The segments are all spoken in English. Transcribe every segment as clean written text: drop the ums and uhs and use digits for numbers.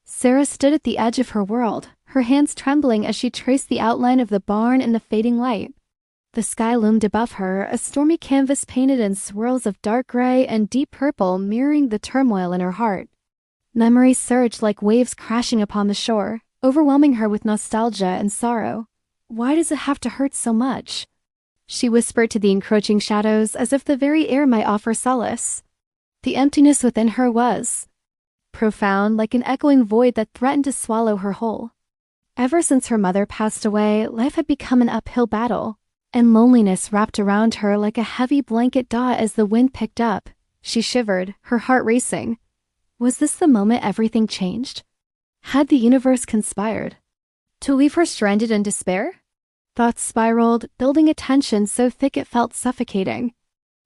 Sarah stood at the edge of her world, her hands trembling as she traced the outline of the barn in the fading light. The sky loomed above her, a stormy canvas painted in swirls of dark gray and deep purple mirroring the turmoil in her heart. Memories surged like waves crashing upon the shore, overwhelming her with nostalgia and sorrow. Why does it have to hurt so much? She whispered to the encroaching shadows as if the very air might offer solace. The emptiness within her was profound, like an echoing void that threatened to swallow her whole. Ever since her mother passed away, life had become an uphill battle, and loneliness wrapped around her like a heavy blanket as the wind picked up. She shivered, her heart racing. Was this the moment everything changed? Had the universe conspired to leave her stranded in despair? Thoughts spiraled, building a tension so thick it felt suffocating.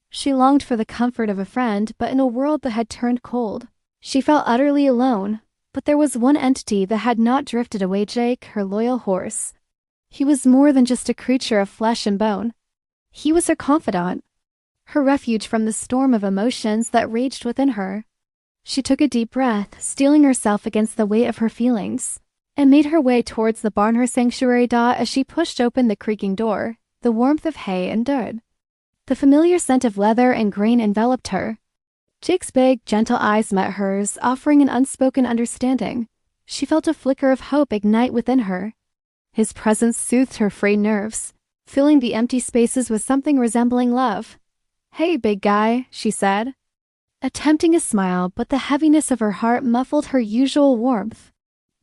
She longed for the comfort of a friend, but in a world that had turned cold. She felt utterly alone, but there was one entity that had not drifted away: Jake, her loyal horse. He was more than just a creature of flesh and bone. He was her confidant, her refuge from the storm of emotions that raged within her. She took a deep breath, steeling herself against the weight of her feelings, and made her way towards the barn, her sanctuary. As she pushed open the creaking door, the warmth of hay and dirt, the familiar scent of leather and grain enveloped her. Jake's big, gentle eyes met hers, offering an unspoken understanding. She felt a flicker of hope ignite within her. His presence soothed her frayed nerves, filling the empty spaces with something resembling love. "Hey, big guy," she said, attempting a smile, but the heaviness of her heart muffled her usual warmth.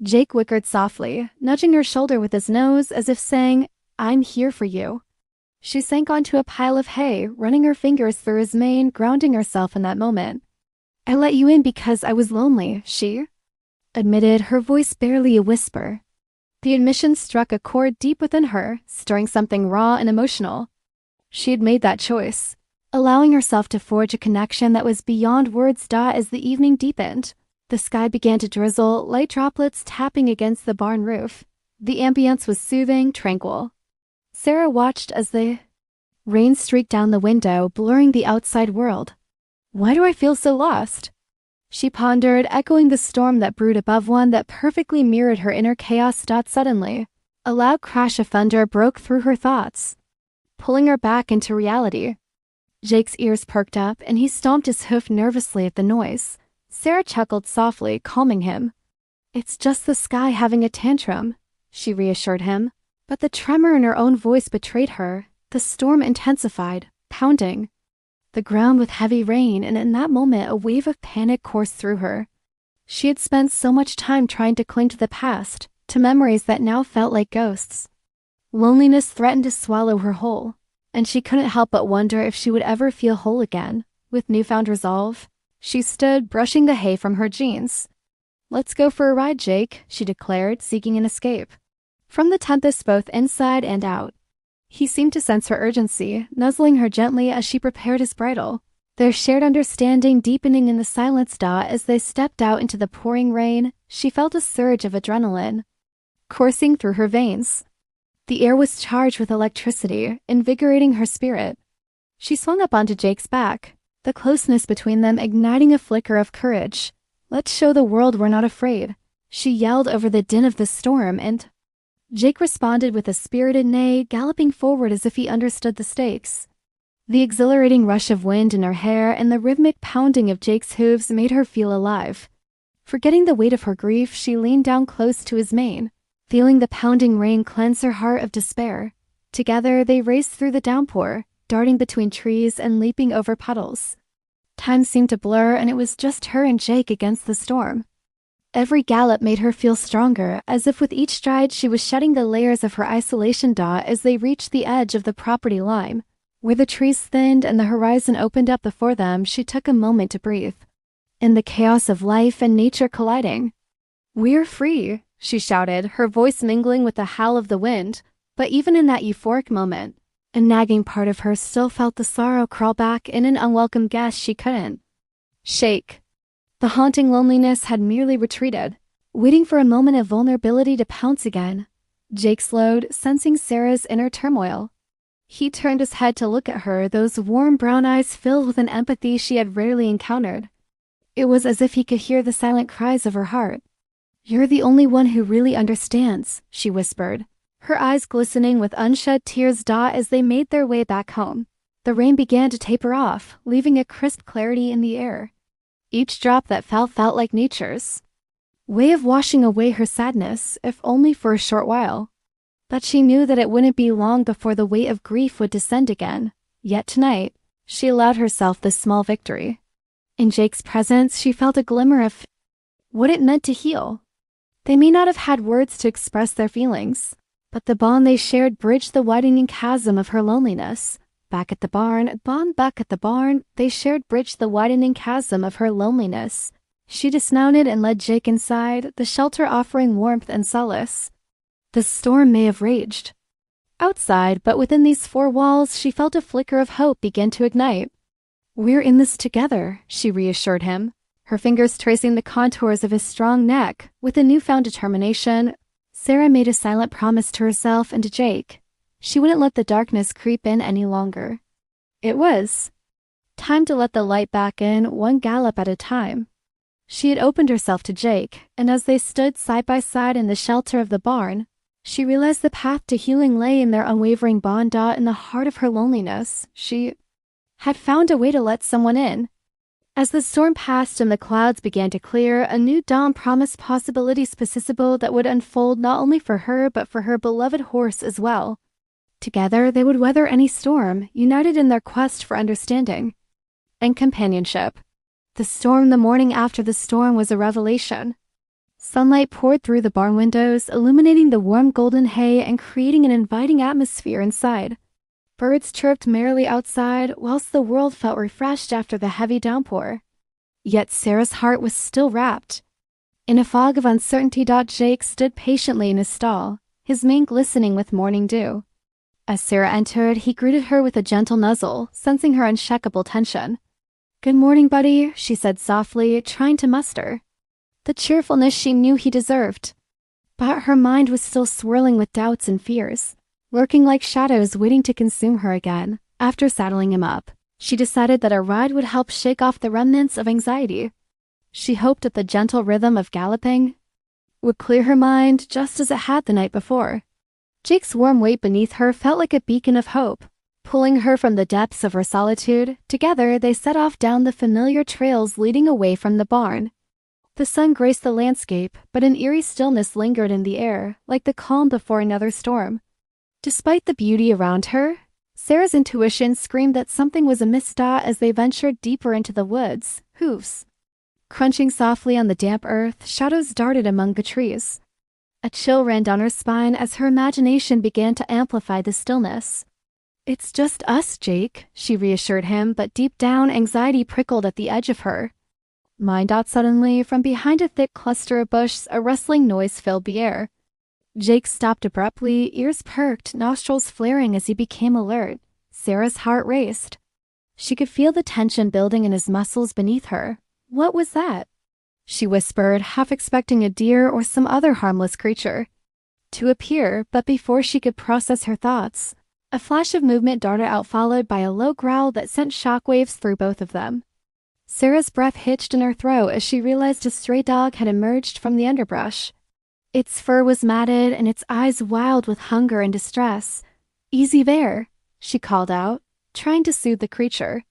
Jake whickered softly, nudging her shoulder with his nose as if saying, "I'm here for you." She sank onto a pile of hay, running her fingers through his mane, grounding herself in that moment. "I let you in because I was lonely," she admitted, her voice barely a whisper. The admission struck a chord deep within her, stirring something raw and emotional. She had made that choice, allowing herself to forge a connection that was beyond words. As the evening deepened, the sky began to drizzle, light droplets tapping against the barn roof. The ambience was soothing, tranquil. Sarah watched as the rain streaked down the window, blurring the outside world. "Why do I feel so lost?" she pondered, echoing the storm that brewed above one that perfectly mirrored her inner chaos. Suddenly, a loud crash of thunder broke through her thoughts, pulling her back into reality. Jake's ears perked up, and he stomped his hoof nervously at the noise. Sarah chuckled softly, calming him. "It's just the sky having a tantrum," she reassured him. But the tremor in her own voice betrayed her. The storm intensified, pounding the ground with heavy rain, and in that moment a wave of panic coursed through her. She had spent so much time trying to cling to the past, to memories that now felt like ghosts. Loneliness threatened to swallow her whole, and she couldn't help but wonder if she would ever feel whole again. With newfound resolve, she stood, brushing the hay from her jeans. "Let's go for a ride, Jake," she declared, seeking an escape from the tempest both inside and out. He seemed to sense her urgency, nuzzling her gently as she prepared his bridle, their shared understanding deepening in the silence. As they stepped out into the pouring rain, she felt a surge of adrenaline coursing through her veins. The air was charged with electricity, invigorating her spirit. She swung up onto Jake's back, the closeness between them igniting a flicker of courage. "Let's show the world we're not afraid," she yelled over the din of the storm, and Jake responded with a spirited neigh, galloping forward as if he understood the stakes. The exhilarating rush of wind in her hair and the rhythmic pounding of Jake's hooves made her feel alive. Forgetting the weight of her grief, she leaned down close to his mane, feeling the pounding rain cleanse her heart of despair. Together, they raced through the downpour, darting between trees and leaping over puddles. Time seemed to blur, and it was just her and Jake against the storm. Every gallop made her feel stronger, as if with each stride she was shedding the layers of her isolation. As they reached the edge of the property line, where the trees thinned and the horizon opened up before them, she took a moment to breathe. In the chaos of life and nature colliding, "We're free," she shouted, her voice mingling with the howl of the wind. But even in that euphoric moment, a nagging part of her still felt the sorrow crawl back in an unwelcome guest she couldn't shake. The haunting loneliness had merely retreated, waiting for a moment of vulnerability to pounce again. Jake slowed, sensing Sarah's inner turmoil. He turned his head to look at her, those warm brown eyes filled with an empathy she had rarely encountered. It was as if he could hear the silent cries of her heart. "You're the only one who really understands," she whispered, her eyes glistening with unshed tears as they made their way back home. The rain began to taper off, leaving a crisp clarity in the air. Each drop that felt like nature's way of washing away her sadness, if only for a short while. But she knew that it wouldn't be long before the weight of grief would descend again. Yet tonight, she allowed herself this small victory. In Jake's presence, she felt a glimmer of what it meant to heal. They may not have had words to express their feelings, but the bond they shared bridged the widening chasm of her loneliness. Back at the barn, they shared bridged the widening chasm of her loneliness. She dismounted and led Jake inside, the shelter offering warmth and solace. The storm may have raged outside, but within these four walls, she felt a flicker of hope begin to ignite. "We're in this together," she reassured him, her fingers tracing the contours of his strong neck. With a newfound determination, Sarah made a silent promise to herself and to Jake. She wouldn't let the darkness creep in any longer. It was time to let the light back in, one gallop at a time. She had opened herself to Jake, and as they stood side by side in the shelter of the barn, she realized the path to healing lay in their unwavering bond. In the heart of her loneliness, she had found a way to let someone in. As the storm passed and the clouds began to clear, a new dawn promised possibilities that would unfold not only for her but for her beloved horse as well. Together, they would weather any storm, united in their quest for understanding and companionship. The morning after the storm was a revelation. Sunlight poured through the barn windows, illuminating the warm golden hay and creating an inviting atmosphere inside. Birds chirped merrily outside, whilst the world felt refreshed after the heavy downpour. Yet Sarah's heart was still wrapped in a fog of uncertainty. Jake stood patiently in his stall, his mane glistening with morning dew. As Sarah entered, he greeted her with a gentle nuzzle, sensing her unshakable tension. "Good morning, buddy," she said softly, trying to muster the cheerfulness she knew he deserved. But her mind was still swirling with doubts and fears, lurking like shadows waiting to consume her again. After saddling him up, she decided that a ride would help shake off the remnants of anxiety. She hoped that the gentle rhythm of galloping would clear her mind just as it had the night before. Jake's warm weight beneath her felt like a beacon of hope, pulling her from the depths of her solitude. Together, they set off down the familiar trails leading away from the barn. The sun graced the landscape, but an eerie stillness lingered in the air, like the calm before another storm. Despite the beauty around her, Sarah's intuition screamed that something was amiss. As they ventured deeper into the woods, hoofs crunching softly on the damp earth, shadows darted among the trees. A chill ran down her spine as her imagination began to amplify the stillness. "It's just us, Jake," she reassured him, but deep down, anxiety prickled at the edge of her mind. Suddenly, from behind a thick cluster of bushes, a rustling noise filled the air. Jake stopped abruptly, ears perked, nostrils flaring as he became alert. Sarah's heart raced. She could feel the tension building in his muscles beneath her. "What was that?" she whispered, half expecting a deer or some other harmless creature to appear, but before she could process her thoughts, a flash of movement darted out, followed by a low growl that sent shockwaves through both of them. Sarah's breath hitched in her throat as she realized a stray dog had emerged from the underbrush. Its fur was matted and its eyes wild with hunger and distress. "Easy there," she called out, trying to soothe the creature.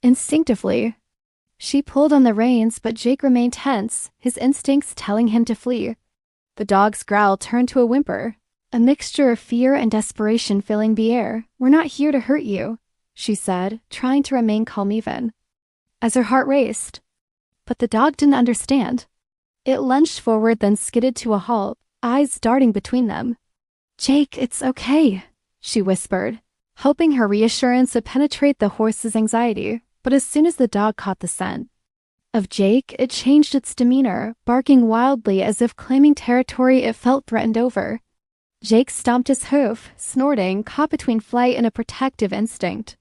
Instinctively, she pulled on the reins, but Jake remained tense, his instincts telling him to flee. The dog's growl turned to a whimper, a mixture of fear and desperation filling the air. "We're not here to hurt you," she said, trying to remain calm even as her heart raced. But the dog didn't understand. It lunged forward, then skidded to a halt, eyes darting between them. "Jake, it's okay," she whispered, hoping her reassurance would penetrate the horse's anxiety. But as soon as the dog caught the scent of Jake, it changed its demeanor, barking wildly as if claiming territory it felt threatened over. Jake stomped his hoof, snorting, caught between flight and a protective instinct.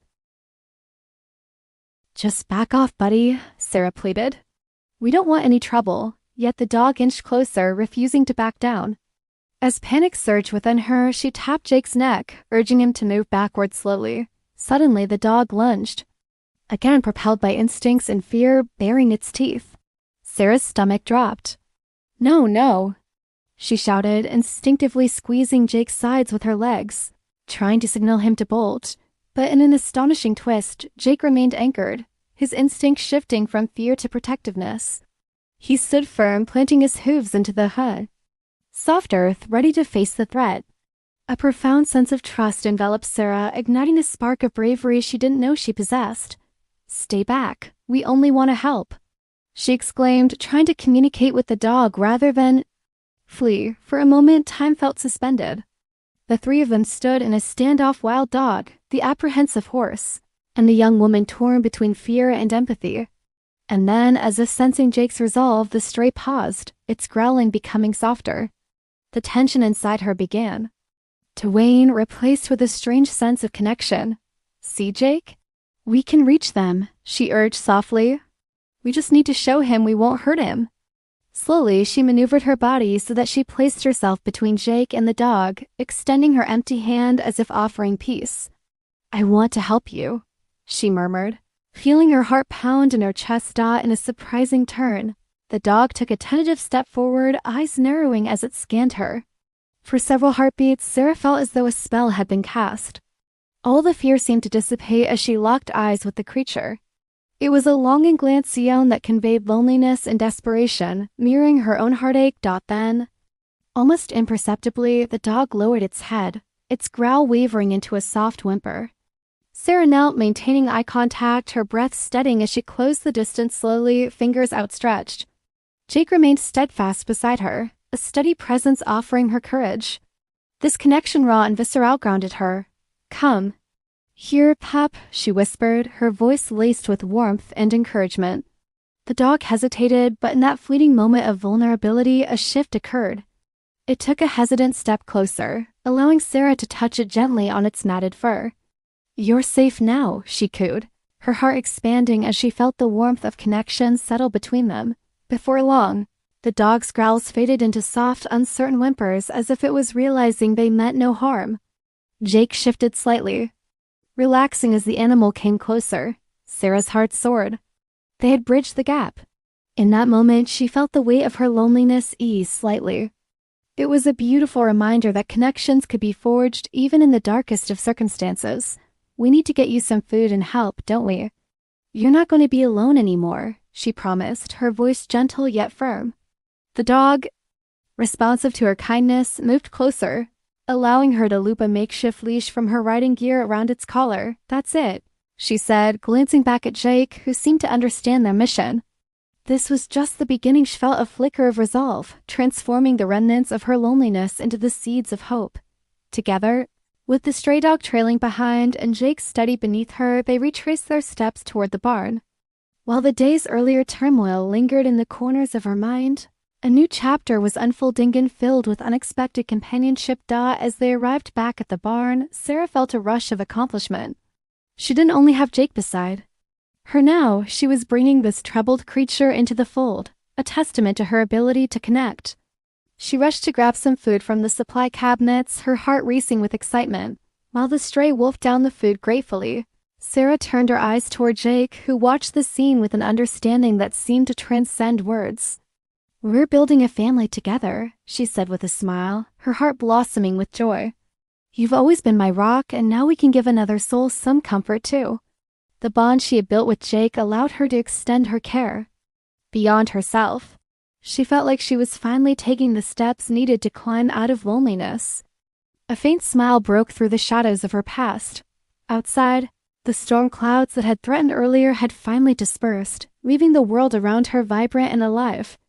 "Just back off, buddy," Sarah pleaded. "We don't want any trouble." Yet the dog inched closer, refusing to back down. As panic surged within her, she tapped Jake's neck, urging him to move backward slowly. Suddenly, the dog lunged, again propelled by instincts and fear, baring its teeth. Sarah's stomach dropped. No, no, she shouted, instinctively squeezing Jake's sides with her legs, trying to signal him to bolt. But in an astonishing twist, Jake remained anchored, his instincts shifting from fear to protectiveness. He stood firm, planting his hooves into the hut. Soft earth, ready to face the threat. A profound sense of trust enveloped Sarah, igniting a spark of bravery she didn't know she possessed. "Stay back. We only want to help," she exclaimed, trying to communicate with the dog rather than flee. For a moment, time felt suspended. The three of them stood in a standoff, wild dog, the apprehensive horse, and the young woman torn between fear and empathy. And then, as if sensing Jake's resolve, the stray paused, its growling becoming softer. The tension inside her began to wane, replaced with a strange sense of connection. "See, Jake? We can reach them," she urged softly. "We just need to show him we won't hurt him." Slowly, she maneuvered her body so that she placed herself between Jake and the dog, extending her empty hand as if offering peace. "I want to help you," she murmured, feeling her heart pound and her chest dot in a surprising turn. The dog took a tentative step forward, eyes narrowing as it scanned her. For several heartbeats, Sarah felt as though a spell had been cast. All the fear seemed to dissipate as she locked eyes with the creature. It was a longing glance beyond that conveyed loneliness and desperation, mirroring her own heartache. Then, almost imperceptibly, the dog lowered its head, its growl wavering into a soft whimper. Sarah knelt, maintaining eye contact, her breath steadying as she closed the distance slowly, fingers outstretched. Jake remained steadfast beside her, a steady presence offering her courage. This connection, raw and visceral, grounded her. "Come. Here, pup," she whispered, her voice laced with warmth and encouragement. The dog hesitated, but in that fleeting moment of vulnerability, a shift occurred. It took a hesitant step closer, allowing Sarah to touch it gently on its matted fur. "You're safe now," she cooed, her heart expanding as she felt the warmth of connection settle between them. Before long, the dog's growls faded into soft, uncertain whimpers as if it was realizing they meant no harm. Jake shifted slightly, relaxing as the animal came closer. Sarah's heart soared. They had bridged the gap. In that moment, she felt the weight of her loneliness ease slightly. It was a beautiful reminder that connections could be forged even in the darkest of circumstances. "We need to get you some food and help, don't we?" "You're not going to be alone anymore," she promised, her voice gentle yet firm. The dog, responsive to her kindness, moved closer, allowing her to loop a makeshift leash from her riding gear around its collar. "That's it," she said, glancing back at Jake, who seemed to understand their mission. This was just the beginning. She felt a flicker of resolve, transforming the remnants of her loneliness into the seeds of hope. Together, with the stray dog trailing behind and Jake steady beneath her, they retraced their steps toward the barn. While the day's earlier turmoil lingered in the corners of her mind, a new chapter was unfolding and filled with unexpected companionship. As they arrived back at the barn, Sarah felt a rush of accomplishment. She didn't only have Jake beside her now, she was bringing this troubled creature into the fold, a testament to her ability to connect. She rushed to grab some food from the supply cabinets, her heart racing with excitement, while the stray wolfed down the food gratefully. Sarah turned her eyes toward Jake, who watched the scene with an understanding that seemed to transcend words. "We're building a family together," she said with a smile, her heart blossoming with joy. "You've always been my rock, and now we can give another soul some comfort too." The bond she had built with Jake allowed her to extend her care beyond herself. She felt like she was finally taking the steps needed to climb out of loneliness. A faint smile broke through the shadows of her past. Outside, the storm clouds that had threatened earlier had finally dispersed, leaving the world around her vibrant and alive.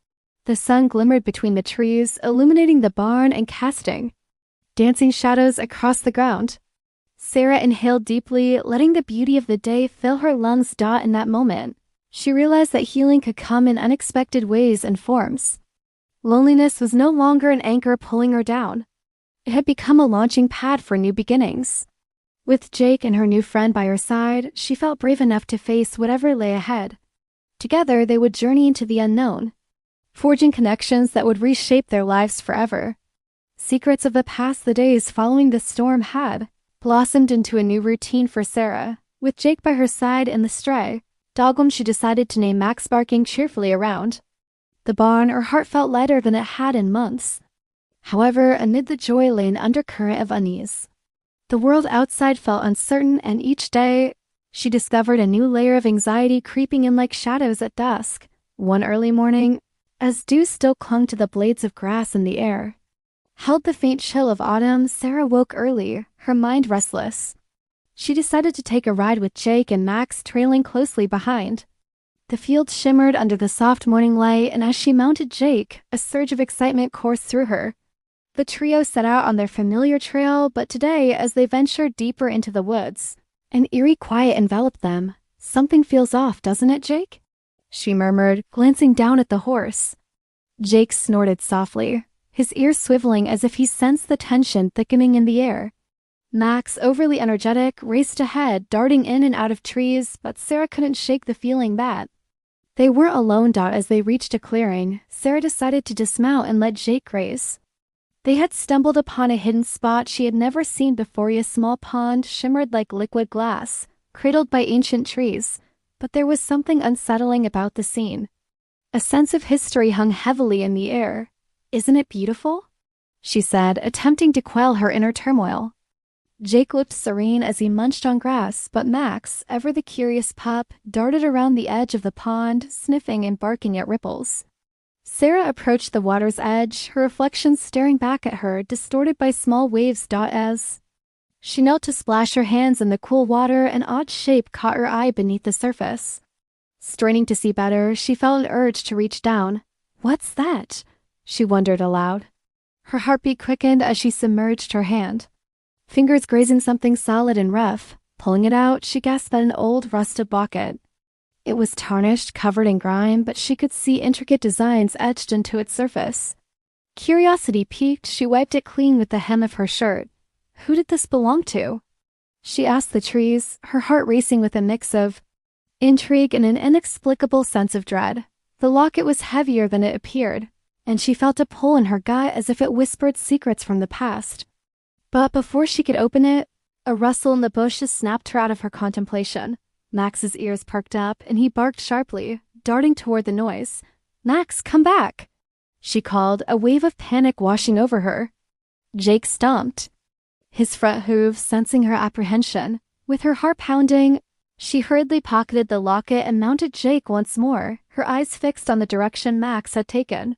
The sun glimmered between the trees, illuminating the barn and casting dancing shadows across the ground. Sarah inhaled deeply, letting the beauty of the day fill her lungs. In that moment, she realized that healing could come in unexpected ways and forms. Loneliness was no longer an anchor pulling her down. It had become a launching pad for new beginnings. With Jake and her new friend by her side, she felt brave enough to face whatever lay ahead. Together, they would journey into the unknown, forging connections that would reshape their lives forever. Secrets of the past, the days following the storm, had blossomed into a new routine for Sarah. With Jake by her side and the stray dog whom she decided to name Max barking cheerfully around. The barn, her heart felt lighter than it had in months. However, amid the joy lay an undercurrent of unease. The world outside felt uncertain, and each day, she discovered a new layer of anxiety creeping in like shadows at dusk. One early morning, as dew still clung to the blades of grass in the air, held the faint chill of autumn, Sarah woke early, her mind restless. She decided to take a ride with Jake and Max trailing closely behind. The field shimmered under the soft morning light, and as she mounted Jake, a surge of excitement coursed through her. The trio set out on their familiar trail, but today, as they ventured deeper into the woods, an eerie quiet enveloped them. "Something feels off, doesn't it, Jake?" she murmured, glancing down at the horse. Jake snorted softly, his ears swiveling as if he sensed the tension thickening in the air. Max, overly energetic, raced ahead, darting in and out of trees, but Sarah couldn't shake the feeling that they weren't alone. As they reached a clearing, Sarah decided to dismount and let Jake graze. They had stumbled upon a hidden spot she had never seen before. A small pond shimmered like liquid glass, cradled by ancient trees, but there was something unsettling about the scene. A sense of history hung heavily in the air. "Isn't it beautiful?" she said, attempting to quell her inner turmoil. Jake looked serene as he munched on grass, but Max, ever the curious pup, darted around the edge of the pond, sniffing and barking at ripples. Sarah approached the water's edge, her reflection staring back at her, distorted by small waves. As she knelt to splash her hands in the cool water, an odd shape caught her eye beneath the surface. Straining to see better, she felt an urge to reach down. "What's that?" she wondered aloud. Her heartbeat quickened as she submerged her hand, fingers grazing something solid and rough. Pulling it out, she gasped at an old rusted bucket. It was tarnished, covered in grime, but she could see intricate designs etched into its surface. Curiosity piqued, she wiped it clean with the hem of her shirt. Who did this belong to? She asked the trees, her heart racing with a mix of intrigue and an inexplicable sense of dread. The locket was heavier than it appeared, and she felt a pull in her gut as if it whispered secrets from the past. But before she could open it, a rustle in the bushes snapped her out of her contemplation. Max's ears perked up, and he barked sharply, darting toward the noise. "Max, come back!" she called, a wave of panic washing over her. Jake stumped, his front hooves sensing her apprehension. With her heart pounding, she hurriedly pocketed the locket and mounted Jake once more, her eyes fixed on the direction Max had taken.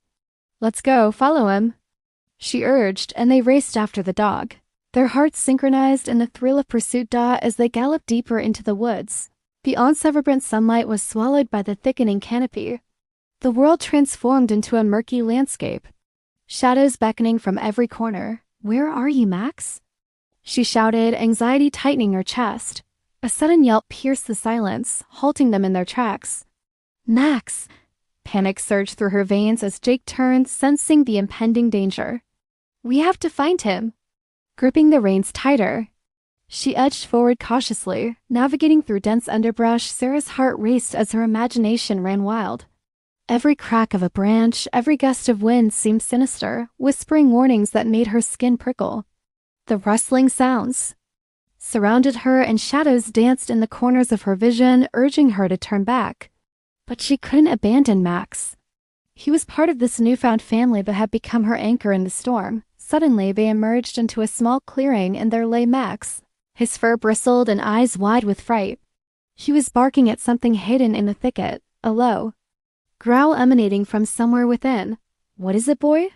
"Let's go, follow him," she urged, and they raced after the dog, their hearts synchronized in the thrill of pursuit. As they galloped deeper into the woods, the once-ever-bright sunlight was swallowed by the thickening canopy. The world transformed into a murky landscape, shadows beckoning from every corner. "Where are you, Max?" she shouted, anxiety tightening her chest. A sudden yelp pierced the silence, halting them in their tracks. "Max!" Panic surged through her veins as Jake turned, sensing the impending danger. "We have to find him." Gripping the reins tighter, she edged forward cautiously. Navigating through dense underbrush, Sarah's heart raced as her imagination ran wild. Every crack of a branch, every gust of wind seemed sinister, whispering warnings that made her skin prickle. The rustling sounds surrounded her, and shadows danced in the corners of her vision, urging her to turn back. But she couldn't abandon Max. He was part of this newfound family but had become her anchor in the storm. Suddenly, they emerged into a small clearing, and there lay Max, his fur bristled and eyes wide with fright. He was barking at something hidden in the thicket, a low growl emanating from somewhere within. "What is it, boy?"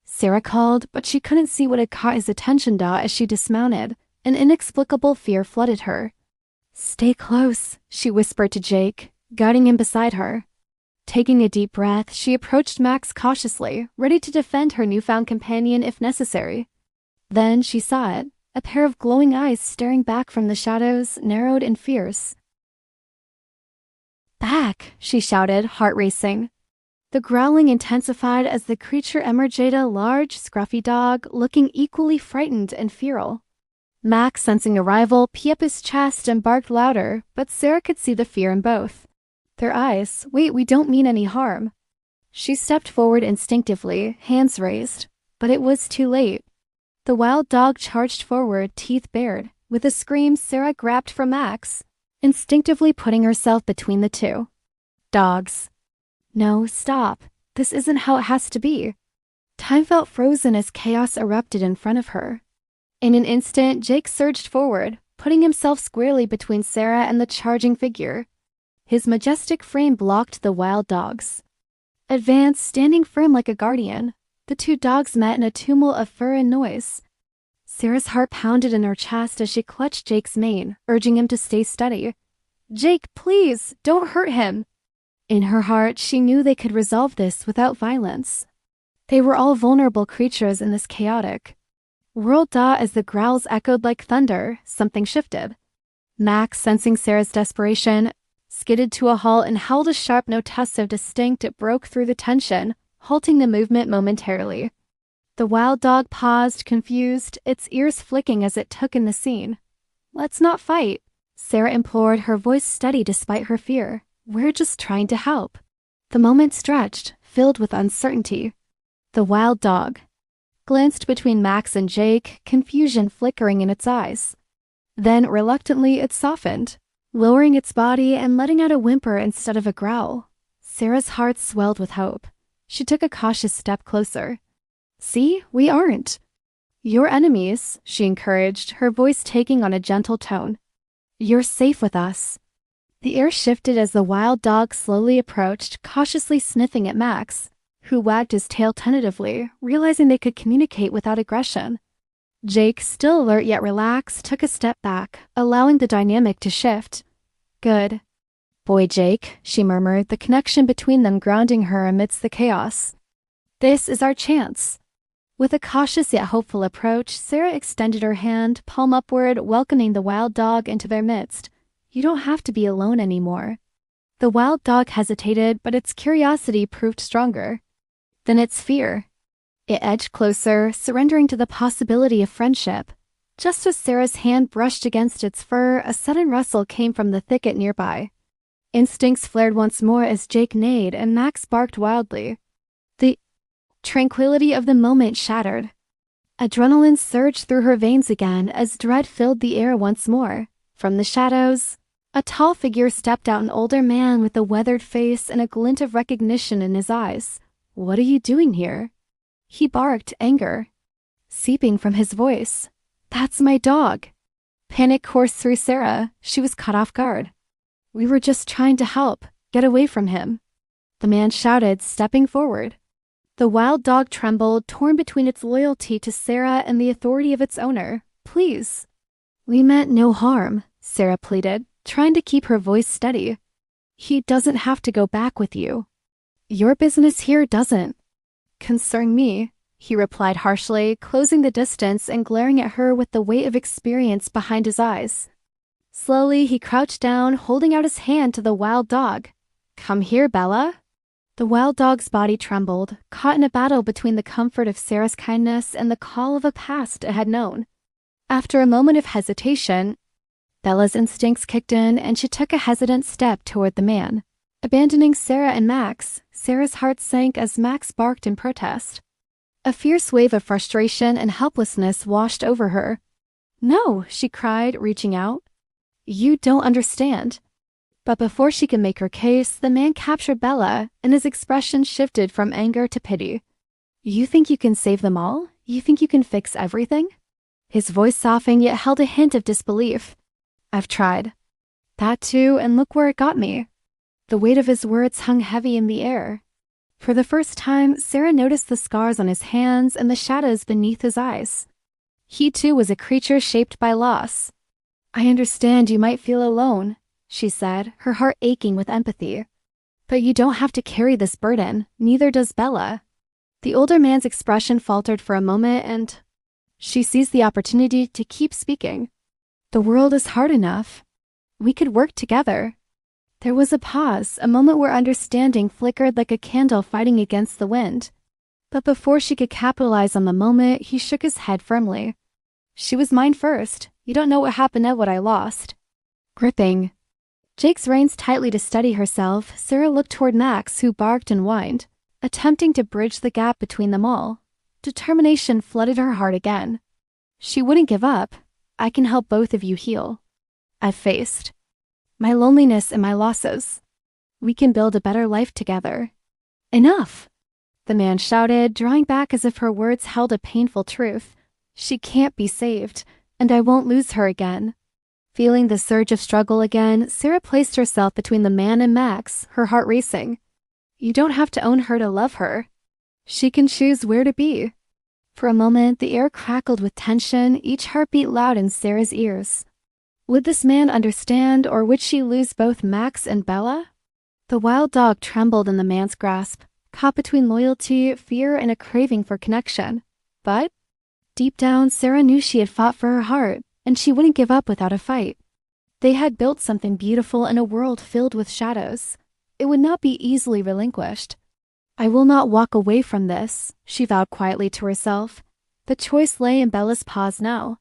Sarah called, but she couldn't see what had caught his attention. As she dismounted, an inexplicable fear flooded her. "Stay close," she whispered to Jake, guiding him beside her. Taking a deep breath, she approached Max cautiously, ready to defend her newfound companion if necessary. Then she saw it, a pair of glowing eyes staring back from the shadows, narrowed and fierce. "Back!" she shouted, heart racing. The growling intensified as the creature emerged, a large, scruffy dog, looking equally frightened and feral. Max, sensing a rival, peed up his chest and barked louder, but Sarah could see the fear in both their eyes. "Wait, we don't mean any harm." She stepped forward instinctively, hands raised, but it was too late. The wild dog charged forward, teeth bared. With a scream, Sarah grabbed for Max, instinctively putting herself between the two. "Dogs." "No, stop." This isn't how it has to be. Time felt frozen as chaos erupted in front of her. In an instant, Jake surged forward, putting himself squarely between Sarah and the charging figure. His majestic frame blocked the wild dogs. Advanced, standing firm like a guardian, the two dogs met in a tumult of fur and noise. Sarah's heart pounded in her chest as she clutched Jake's mane, urging him to stay steady. "Jake, please, don't hurt him." In her heart, she knew they could resolve this without violence. They were all vulnerable creatures in this chaotic world. As the growls echoed like thunder, something shifted. Max, sensing Sarah's desperation, skidded to a halt and howled a sharp note so distinct it broke through the tension, halting the movement momentarily. The wild dog paused, confused, its ears flicking as it took in the scene. "Let's not fight," Sarah implored, her voice steady despite her fear. "We're just trying to help." The moment stretched, filled with uncertainty. The wild dog glanced between Max and Jake, confusion flickering in its eyes. Then, reluctantly, it softened, lowering its body and letting out a whimper instead of a growl. Sarah's heart swelled with hope. She took a cautious step closer. "See, we aren't your enemies," she encouraged, her voice taking on a gentle tone. "You're safe with us." The air shifted as the wild dog slowly approached, cautiously sniffing at Max, who wagged his tail tentatively, realizing they could communicate without aggression. Jake, still alert yet relaxed, took a step back, allowing the dynamic to shift. "Good boy, Jake," she murmured, the connection between them grounding her amidst the chaos. "This is our chance." With a cautious yet hopeful approach, Sarah extended her hand, palm upward, welcoming the wild dog into their midst. "You don't have to be alone anymore." The wild dog hesitated, but its curiosity proved stronger than its fear. It edged closer, surrendering to the possibility of friendship. Just as Sarah's hand brushed against its fur, a sudden rustle came from the thicket nearby. Instincts flared once more as Jake neighed and Max barked wildly. The tranquility of the moment shattered. Adrenaline surged through her veins again as dread filled the air once more. From the shadows, a tall figure stepped out, an older man with a weathered face and a glint of recognition in his eyes. "What are you doing here?" He barked, anger seeping from his voice. "That's my dog." Panic coursed through Sarah. She was caught off guard. "We were just trying to help. Get away from him," the man shouted, stepping forward. The wild dog trembled, torn between its loyalty to Sarah and the authority of its owner. "Please." "We meant no harm," Sarah pleaded, trying to keep her voice steady. "He doesn't have to go back with you." "Your business here doesn't concern me," he replied harshly, closing the distance and glaring at her with the weight of experience behind his eyes. Slowly, he crouched down, holding out his hand to the wild dog. "Come here, Bella." The wild dog's body trembled, caught in a battle between the comfort of Sarah's kindness and the call of a past it had known. After a moment of hesitation, Bella's instincts kicked in and she took a hesitant step toward the man. Abandoning Sarah and Max, Sarah's heart sank as Max barked in protest. A fierce wave of frustration and helplessness washed over her. "No," she cried, reaching out. "You don't understand." But before she could make her case, the man captured Bella, and his expression shifted from anger to pity. "You think you can save them all? You think you can fix everything?" His voice softened yet held a hint of disbelief. "I've tried that too, and look where it got me." The weight of his words hung heavy in the air. For the first time, Sarah noticed the scars on his hands and the shadows beneath his eyes. He too was a creature shaped by loss. "I understand you might feel alone," she said, her heart aching with empathy. "But you don't have to carry this burden, neither does Bella." The older man's expression faltered for a moment and she seized the opportunity to keep speaking. "The world is hard enough. We could work together." There was a pause, a moment where understanding flickered like a candle fighting against the wind. But before she could capitalize on the moment, he shook his head firmly. "She was mine first. You don't know what happened at what I lost." Gripping Jake's reins tightly to steady herself, Sarah looked toward Max, who barked and whined, attempting to bridge the gap between them all. Determination flooded her heart again. She wouldn't give up. "I can help both of you heal. I've faced my loneliness and my losses. We can build a better life together." "Enough!" the man shouted, drawing back as if her words held a painful truth. She can't be saved, and I won't lose her again. Feeling the surge of struggle again, Sarah placed herself between the man and Max, her heart racing. You don't have to own her to love her. She can choose where to be. For a moment, the air crackled with tension, each heartbeat loud in Sarah's ears. Would this man understand, or would she lose both Max and Bella? The wild dog trembled in the man's grasp, caught between loyalty, fear, and a craving for connection. But deep down, Sarah knew she had fought for her heart, and she wouldn't give up without a fight. They had built something beautiful in a world filled with shadows. It would not be easily relinquished. I will not walk away from this, she vowed quietly to herself. The choice lay in Bella's pause now.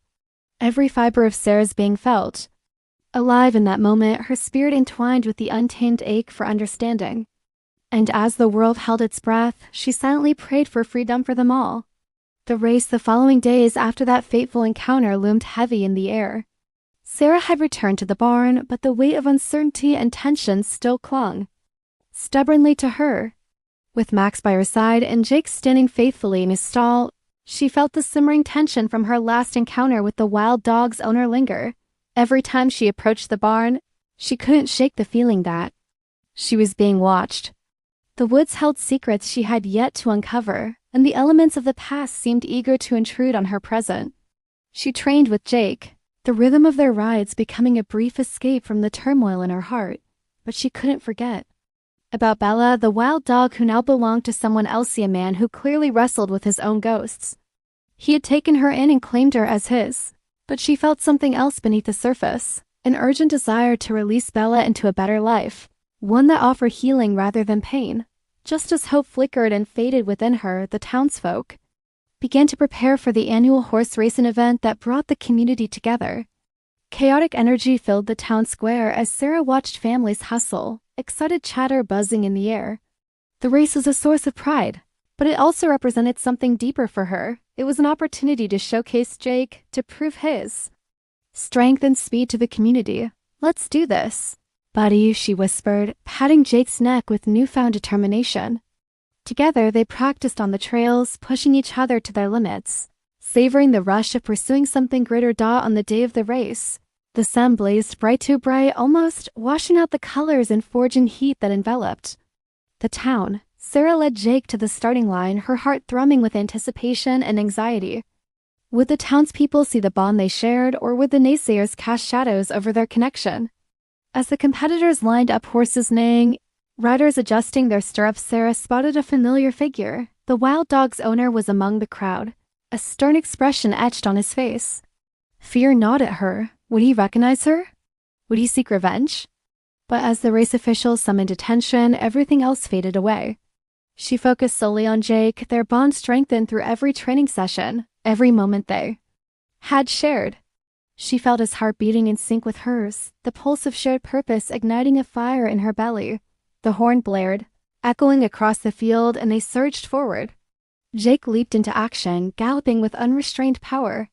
Every fiber of Sarah's being felt. Alive in that moment, her spirit entwined with the untamed ache for understanding. And as the world held its breath, she silently prayed for freedom for them all. The race the following days after that fateful encounter loomed heavy in the air. Sarah had returned to the barn, but the weight of uncertainty and tension still clung, stubbornly to her. With Max by her side and Jake standing faithfully in his stall, she felt the simmering tension from her last encounter with the wild dog's owner linger. Every time she approached the barn, she couldn't shake the feeling that she was being watched. The woods held secrets she had yet to uncover, and the elements of the past seemed eager to intrude on her present. She trained with Jake, the rhythm of their rides becoming a brief escape from the turmoil in her heart, but she couldn't forget. About Bella, the wild dog who now belonged to someone else, a man who clearly wrestled with his own ghosts. He had taken her in and claimed her as his, but she felt something else beneath the surface, an urgent desire to release Bella into a better life, one that offered healing rather than pain. Just as hope flickered and faded within her, the townsfolk began to prepare for the annual horse racing event that brought the community together. Chaotic energy filled the town square as Sarah watched families hustle, excited chatter buzzing in the air. The race was a source of pride, but it also represented something deeper for her. It was an opportunity to showcase Jake, to prove his strength and speed to the community. Let's do this, buddy, she whispered, patting Jake's neck with newfound determination. Together, they practiced on the trails, pushing each other to their limits, savoring the rush of pursuing something greater. On the day of the race, the sun blazed bright too bright, almost washing out the colors and forging heat that enveloped the town. Sarah led Jake to the starting line, her heart thrumming with anticipation and anxiety. Would the townspeople see the bond they shared, or would the naysayers cast shadows over their connection? As the competitors lined up, horses neighing, riders adjusting their stirrups, Sarah spotted a familiar figure. The wild dog's owner was among the crowd, a stern expression etched on his face. Fear gnawed at her. Would he recognize her? Would he seek revenge? But as the race officials summoned attention, everything else faded away. She focused solely on Jake, their bond strengthened through every training session, every moment they had shared. She felt his heart beating in sync with hers, the pulse of shared purpose igniting a fire in her belly. The horn blared, echoing across the field, and they surged forward. Jake leaped into action, galloping with unrestrained power.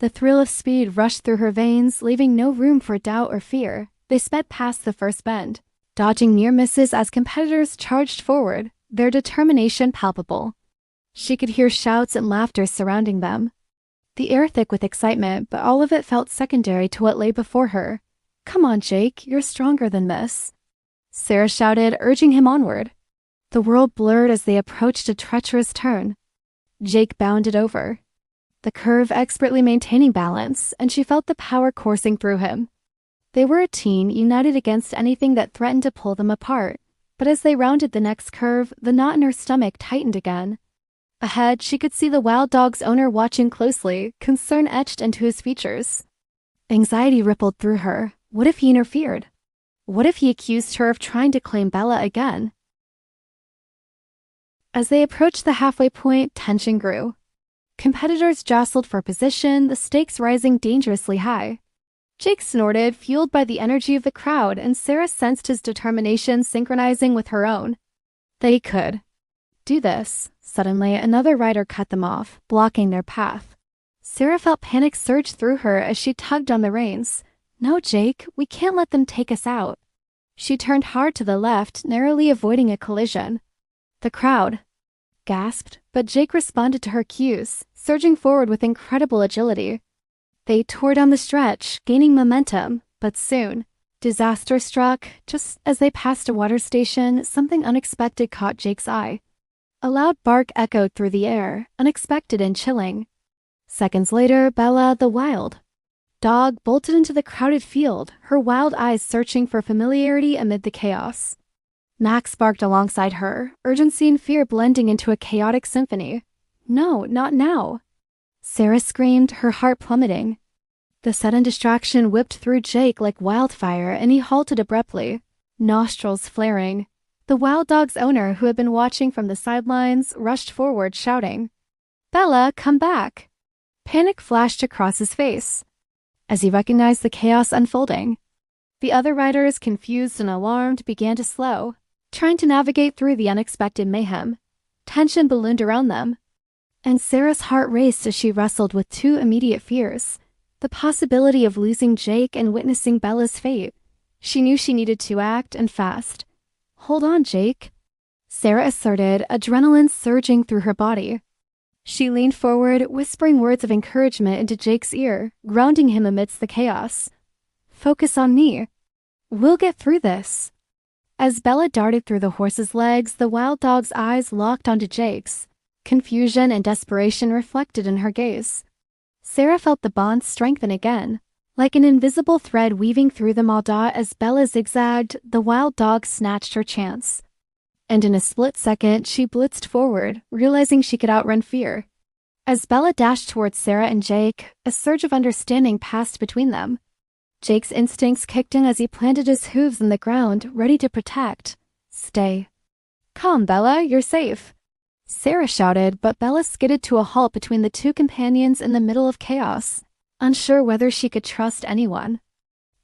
The thrill of speed rushed through her veins, leaving no room for doubt or fear. They sped past the first bend, dodging near misses as competitors charged forward, their determination palpable. She could hear shouts and laughter surrounding them, the air thick with excitement, but all of it felt secondary to what lay before her. Come on, Jake, you're stronger than this, Sarah shouted, urging him onward. The world blurred as they approached a treacherous turn. Jake bounded over the curve, expertly maintaining balance, and she felt the power coursing through him. They were a team united against anything that threatened to pull them apart, but as they rounded the next curve, the knot in her stomach tightened again. Ahead, she could see the wild dog's owner watching closely, concern etched into his features. Anxiety rippled through her. What if he interfered? What if he accused her of trying to claim Bella again? As they approached the halfway point, tension grew. Competitors jostled for position, the stakes rising dangerously high. Jake snorted, fueled by the energy of the crowd, and Sarah sensed his determination synchronizing with her own. They could do this. Suddenly, another rider cut them off, blocking their path. Sarah felt panic surge through her as she tugged on the reins. No, Jake, we can't let them take us out. She turned hard to the left, narrowly avoiding a collision. The crowd gasped, but Jake responded to her cues, surging forward with incredible agility. They tore down the stretch, gaining momentum, but soon, disaster struck. Just as they passed a water station, something unexpected caught Jake's eye. A loud bark echoed through the air, unexpected and chilling. Seconds later, Bella, the wild dog, bolted into the crowded field, her wild eyes searching for familiarity amid the chaos. Max barked alongside her, urgency and fear blending into a chaotic symphony. "No, not now!" Sarah screamed, her heart plummeting. The sudden distraction whipped through Jake like wildfire, and he halted abruptly, nostrils flaring. The wild dog's owner, who had been watching from the sidelines, rushed forward, shouting, "Bella, come back!" Panic flashed across his face as he recognized the chaos unfolding. The other riders, confused and alarmed, began to slow, trying to navigate through the unexpected mayhem. Tension ballooned around them, and Sarah's heart raced as she wrestled with two immediate fears: the possibility of losing Jake and witnessing Bella's fate. She knew she needed to act, and fast. "Hold on, Jake," Sarah asserted, adrenaline surging through her body. She leaned forward, whispering words of encouragement into Jake's ear, grounding him amidst the chaos. "Focus on me. We'll get through this." As Bella darted through the horse's legs, the wild dog's eyes locked onto Jake's. Confusion and desperation reflected in her gaze. Sarah felt the bond strengthen again, like an invisible thread weaving through them all. As Bella zigzagged, the wild dog snatched her chance. And in a split second, she blitzed forward, realizing she could outrun fear. As Bella dashed towards Sarah and Jake, a surge of understanding passed between them. Jake's instincts kicked in as he planted his hooves in the ground, ready to protect. "Stay calm, Bella, you're safe," Sarah shouted, but Bella skidded to a halt between the two companions in the middle of chaos, unsure whether she could trust anyone.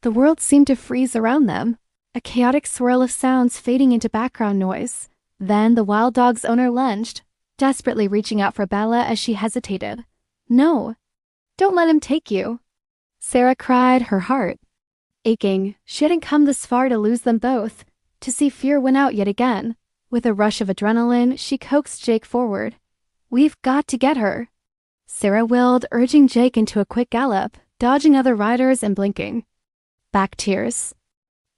The world seemed to freeze around them, a chaotic swirl of sounds fading into background noise. Then the wild dog's owner lunged, desperately reaching out for Bella as she hesitated. "No, don't let him take you," Sarah cried, her heart aching. She hadn't come this far to lose them both, to see fear win out yet again. With a rush of adrenaline, she coaxed Jake forward. "We've got to get her," Sarah willed, urging Jake into a quick gallop, dodging other riders and blinking back tears.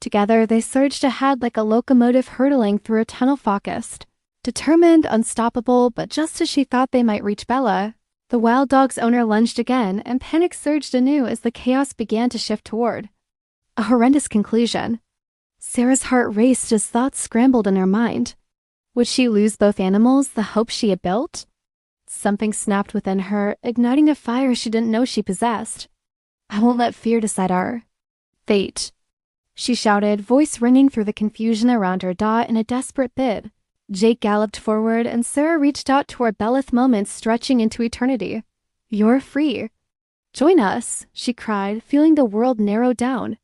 Together, they surged ahead like a locomotive hurtling through a tunnel focused, determined, unstoppable. But just as she thought they might reach Bella, the wild dog's owner lunged again, and panic surged anew as the chaos began to shift toward a horrendous conclusion. Sarah's heart raced as thoughts scrambled in her mind. Would she lose both animals, the hope she had built? Something snapped within her, igniting a fire she didn't know she possessed. "I won't let fear decide our fate," she shouted, voice ringing through the confusion around her. In a desperate bid, Jake galloped forward, and Sarah reached out toward Bella's moments stretching into eternity. "You're free. Join us," she cried, feeling the world narrow down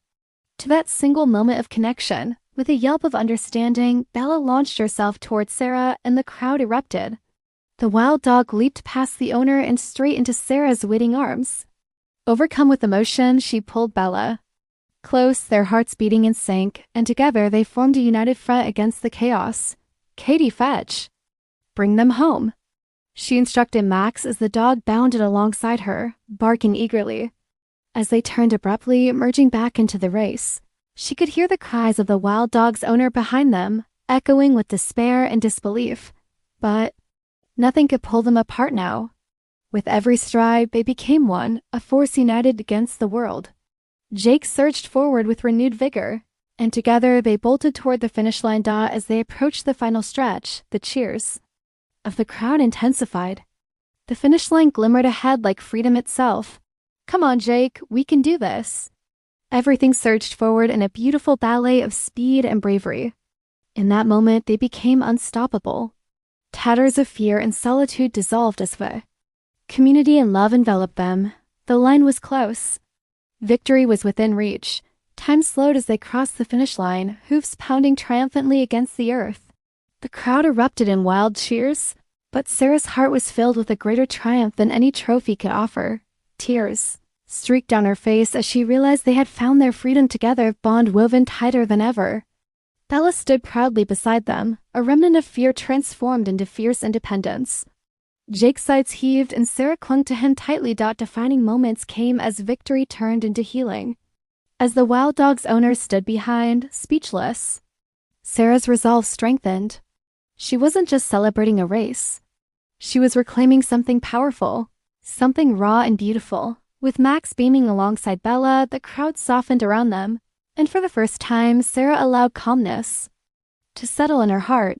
to that single moment of connection. With a yelp of understanding, Bella launched herself towards Sarah, and the crowd erupted. The wild dog leaped past the owner and straight into Sarah's waiting arms. Overcome with emotion, she pulled Bella close, their hearts beating in sync, and together they formed a united front against the chaos. "Katie, fetch. Bring them home," she instructed Max as the dog bounded alongside her, barking eagerly. As they turned abruptly, merging back into the race, she could hear the cries of the wild dog's owner behind them, echoing with despair and disbelief. But nothing could pull them apart now. With every stride, they became one, a force united against the world. Jake surged forward with renewed vigor, and together they bolted toward the finish line. As they approached the final stretch, the cheers of the crowd intensified. The finish line glimmered ahead like freedom itself. "Come on, Jake, we can do this." Everything surged forward in a beautiful ballet of speed and bravery. In that moment, they became unstoppable. Tatters of fear and solitude dissolved as the community and love enveloped them. The line was close. Victory was within reach. Time slowed as they crossed the finish line, hoofs pounding triumphantly against the earth. The crowd erupted in wild cheers, but Sarah's heart was filled with a greater triumph than any trophy could offer. Tears streaked down her face as she realized they had found their freedom together, bond woven tighter than ever. Bella stood proudly beside them, a remnant of fear transformed into fierce independence. Jake's sides heaved and Sarah clung to him tightly. Defining moments came as victory turned into healing. As the wild dog's owner stood behind, speechless, Sarah's resolve strengthened. She wasn't just celebrating a race. She was reclaiming something powerful, something raw and beautiful. With Max beaming alongside Bella, the crowd softened around them, and for the first time, Sarah allowed calmness to settle in her heart.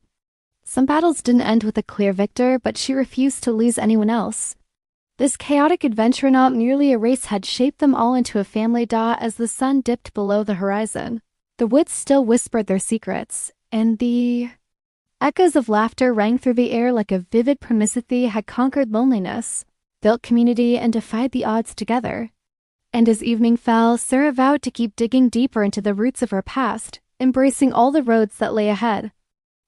Some battles didn't end with a clear victor, but she refused to lose anyone else. This chaotic adventure, not merely a race, had shaped them all into a family. As the sun dipped below the horizon, the woods still whispered their secrets, and the echoes of laughter rang through the air like a vivid promiscuity had conquered loneliness, built community, and defied the odds together. And as evening fell, Sarah vowed to keep digging deeper into the roots of her past, embracing all the roads that lay ahead.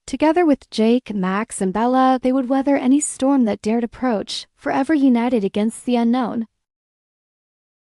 Together with Jake, Max, and Bella, they would weather any storm that dared approach, forever united against the unknown.